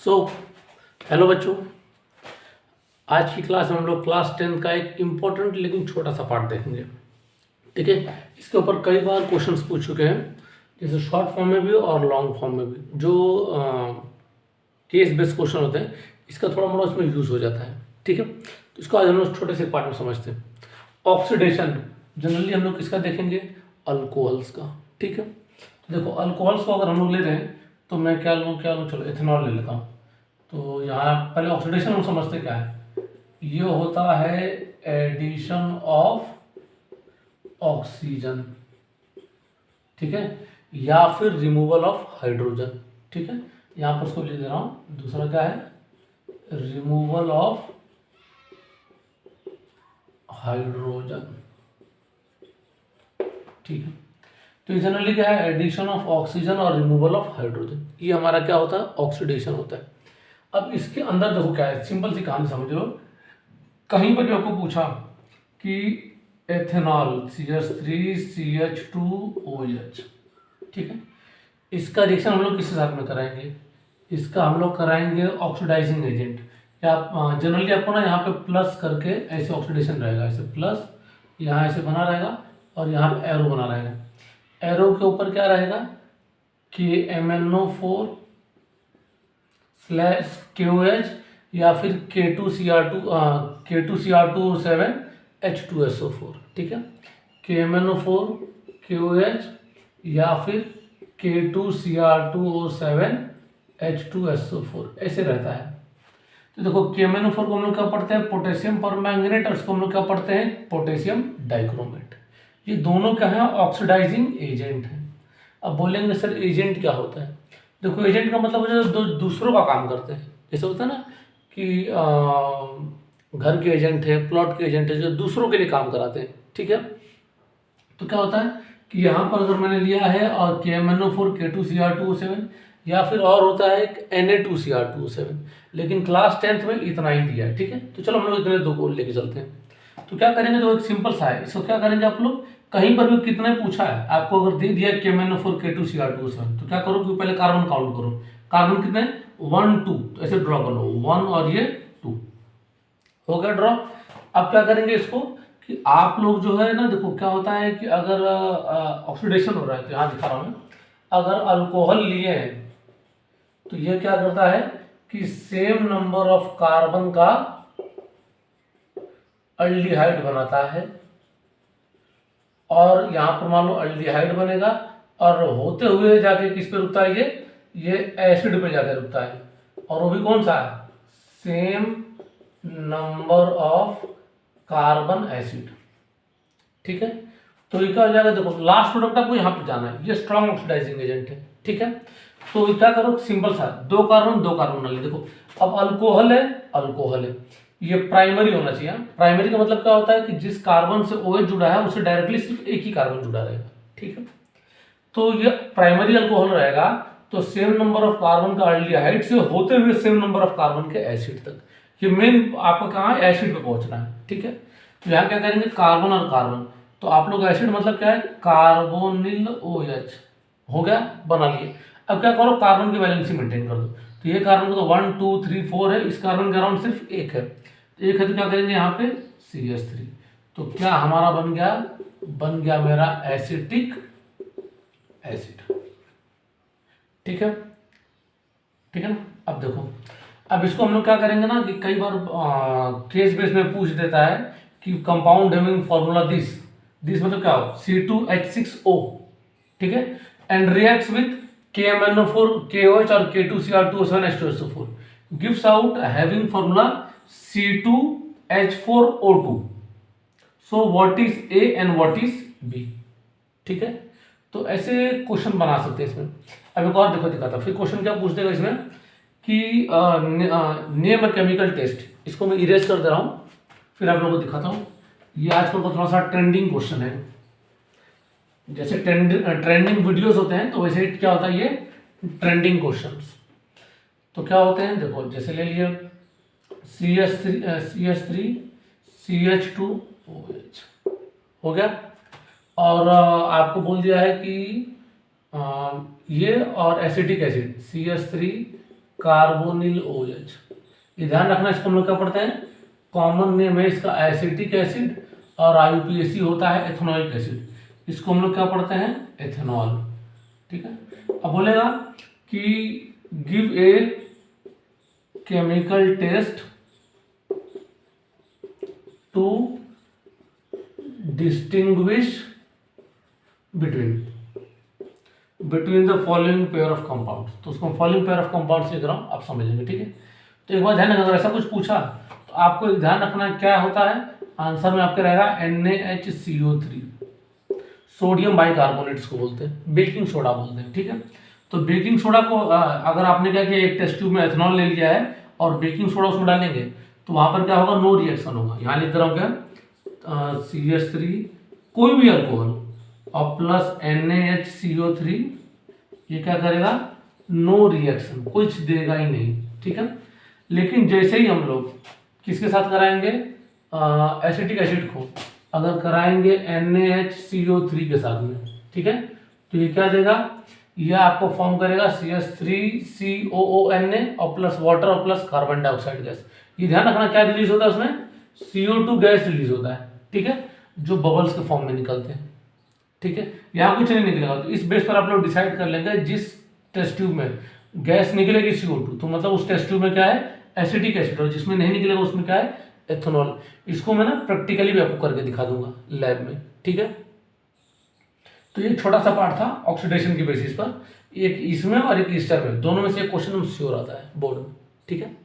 So hello बच्चों, आज की क्लास में हम लोग क्लास 10 का एक इम्पोर्टेंट लेकिन छोटा सा पार्ट देखेंगे। ठीक है, इसके ऊपर कई बार क्वेश्चंस पूछ चुके हैं, जैसे शॉर्ट फॉर्म में भी और लॉन्ग फॉर्म में भी। जो केस बेस्ड क्वेश्चन होते हैं, इसका थोड़ा मोड़ा उसमें यूज़ हो जाता है। ठीक है, तो इसको आज हम लोग छोटे से पार्ट में समझते हैं। ऑक्सीडेशन जनरली हम लोग किसका देखेंगे? अल्कोहल्स का। ठीक है, तो देखो अल्कोहल्स को अगर हम लोग ले रहे हैं तो मैं क्या लूँ, चलो एथेनॉल ले लेता हूँ। तो यहाँ पहले ऑक्सीडेशन हम समझते क्या है। ये होता है एडिशन ऑफ ऑक्सीजन, ठीक है, या फिर रिमूवल ऑफ हाइड्रोजन। ठीक है, यहाँ पर उसको ले दे रहा हूँ। दूसरा क्या है? Removal of hydrogen. ठीक है, तो जनरली क्या है? एडिशन ऑफ ऑक्सीजन और रिमूवल ऑफ हाइड्रोजन। ये हमारा क्या होता है? ऑक्सीडेशन होता है। अब इसके अंदर देखो क्या है, सिंपल सी कहानी समझ लो। कहीं पर भी आपको पूछा कि एथेनॉल CH3CH2OH, ठीक है, इसका रिएक्शन हम लोग किसके साथ में कराएंगे? इसका हम लोग कराएंगे ऑक्सीडाइजिंग एजेंट। या जनरली आपको ना यहाँ पे प्लस करके ऐसे ऑक्सीडेशन रहेगा, ऐसे प्लस यहाँ ऐसे बना रहेगा और यहाँ पे एरो बना रहेगा। एरो के ऊपर क्या रहेगा? KMnO4 स्लैश KOH या फिर K2Cr2 H2SO4। ठीक है, KMnO4 KOH या फिर K2Cr2O7 H2SO4 ऐसे रहता है। तो देखो KMnO4 को हम लोग क्या पढ़ते हैं? पोटेशियम परमैंगनेट, और इसको हम लोग क्या पढ़ते हैं? Potassium dichromate. ये दोनों क्या है? ऑक्सीडाइजिंग एजेंट है। अब बोलेंगे सर एजेंट क्या होता है? देखो एजेंट का मतलब है जो दूसरों का काम करते हैं। जैसे होता है ना कि घर के एजेंट है, प्लॉट के एजेंट है, जो दूसरों के लिए काम कराते हैं। ठीक है, तो क्या होता है कि यहाँ पर अगर मैंने लिया है और KMnO4 K2Cr2O7 या फिर और होता है Na2Cr2O7, लेकिन क्लास 10th में इतना ही दिया है। ठीक है, तो चलो हम लोग इतने दो को लेके चलते हैं। तो क्या करेंगे? तो एक सिंपल सा है, इसको क्या करेंगे आप लोग? कहीं पर भी कितने पूछा है आपको, अगर दे दिया KMnO4 K2Cr2O7, तो क्या करो कि पहले कार्बन काउंट करो। कार्बन कितने? 1 2, तो ऐसे ड्रॉ कर लो, 1 और ये 2 हो गया ड्रॉ। अब क्या करेंगे इसको कि आप लोग जो है ना, देखो क्या होता है कि अगर ऑक्सीडेशन हो रहा है, तो यहाँ दिखा रहा हूँ मैं, अगर अल्कोहल लिए हैं तो ये क्या करता है कि सेम नंबर ऑफ कार्बन का अल्डिहाइड बनाता है, और यहाँ पर मान लो अल्डिहाइड बनेगा और होते हुए जाके किस पे रुकता है? ये एसिड पे जाके रुकता है, और वो भी कौन सा है? Same number of carbon acid. ठीक है, तो ये क्या हो जाएगा? देखो लास्ट प्रोडक्ट आपको यहाँ पे जाना है, ये स्ट्रॉन्ग ऑक्सीडाइजिंग एजेंट है। ठीक है, तो क्या करो? सिंपल सा, दो कार्बन बना ले। देखो अब अल्कोहल है, ये प्राइमरी होना चाहिए। प्राइमरी का मतलब क्या होता है कि जिस कार्बन से OH जुड़ा है उससे डायरेक्टली सिर्फ एक ही कार्बन जुड़ा रहेगा। ठीक है, तो ये प्राइमरी अल्कोहल रहेगा, तो सेम नंबर ऑफ कार्बन का अल्डिहाइड से होते हुए सेम नंबर ऑफ कार्बन के एसिड तक। ये मेन आपको कहाँ है? एसिड पे पहुंचना है। ठीक है, तो यहाँ क्या करेंगे? कार्बन और कार्बन, तो आप लोग एसिड मतलब क्या है? कार्बोनिल OH हो गया, बना लिए। अब क्या करो? कार्बन की वैलेंसी मेंटेन कर दो। तो ये कार्बन का तो 1 2 3 4 है, इस कार्बन का अराउंड सिर्फ एक है, तो एक है, तो क्या करेंगे यहाँ पे? CH3। तो क्या हमारा बन गया मेरा एसिटिक एसिड। ठीक है, ठीक है ना। अब देखो, अब इसको हम लोग क्या करेंगे ना कि कई बार केस बेस में पूछ देता है कि कंपाउंड हैविंग फॉर्मूला दिस मतलब क्या हो? C2H6O। ठीक है, and reacts with KMnO4 KOH और K2Cr2O7 H2SO4 gives out having formula C2H4O2। So what is A and what is B? ठीक है, तो ऐसे क्वेश्चन बना सकते हैं इसमें। अब एक और देखो दिखाता, फिर क्वेश्चन क्या पूछ देगा इसमें कि नेम केमिकल टेस्ट। इसको मैं इरेज कर दे रहा हूँ, फिर आप लोगों को दिखाता हूँ। ये आजकल का थोड़ा सा ट्रेंडिंग क्वेश्चन है, जैसे ट्रेंडिंग वीडियोस होते हैं, तो वैसे क्या होता है? ये ट्रेंडिंग क्वेश्चंस। तो क्या होते हैं? देखो जैसे ले लिए CH3 CH2OH हो गया, और आपको बोल दिया है कि ये और acetic acid CH3 carbonyl OH। ये ध्यान रखना, इसको हम लोग क्या पढ़ते हैं, कॉमन नेम है इसका एसिटिक एसिड, और IUPAC होता है एथेनोइक एसिड। इसको हम लोग क्या पढ़ते हैं, एथेनॉल। ठीक है। अब बोलेगा कि give a chemical test to distinguish between the following pair of compound. तो उसको फॉलोइंग पेयर ऑफ कंपाउंड से लिख रहा हूँ, आप समझ लेंगे। ठीक है। तो एक बार ध्यान रखना, अगर ऐसा कुछ पूछा तो आपको ध्यान रखना क्या होता है, आंसर में आपके रहेगा NaHCO3, सोडियम बाइकार्बोनेट इसको बोलते हैं, बेकिंग सोडा बोलते हैं। ठीक है। तो बेकिंग सोडा को अगर आपने क्या किया, एक टेस्ट ट्यूब में एथेनॉल ले लिया है और बेकिंग सोडा उसमें डालेंगे तो वहां पर क्या होगा, नो रिएक्शन होगा। यहाँ लिख रहा हूँ क्या, CH3 कोई भी अल्कोहल और प्लस NaHCO3, ये क्या करेगा, नो रिएक्शन, कुछ देगा ही नहीं। ठीक है। लेकिन जैसे ही हम लोग किसके साथ कराएंगे, एसिटिक एसिड को अगर कराएंगे NaHCO3 के साथ में, ठीक है, तो ये क्या देगा, यह आपको फॉर्म करेगा CH3COONA और प्लस वाटर और प्लस कार्बन डाइऑक्साइड गैस। ये ध्यान रखना क्या रिलीज होता है उसमें, CO2 गैस रिलीज होता है। ठीक है, जो बबल्स के फॉर्म में निकलते हैं। ठीक है, यहाँ कुछ नहीं निकलेगा। तो इस बेस पर आप लोग डिसाइड कर लेंगे, जिस टेस्ट ट्यूब में गैस निकलेगी CO2, तो मतलब उस टेस्ट ट्यूब में क्या है, एसिटिक एसिड, और जिसमें नहीं निकलेगा उसमें क्या है, एथेनॉल। इसको मैं ना प्रैक्टिकली भी आपको करके दिखा दूंगा लैब में। ठीक है। तो ये छोटा सा पार्ट था ऑक्सीडेशन की बेसिस पर, एक इसमें और एक ईस्टर में, दोनों में से एक क्वेश्चन श्योर आता है बोर्ड में। ठीक है।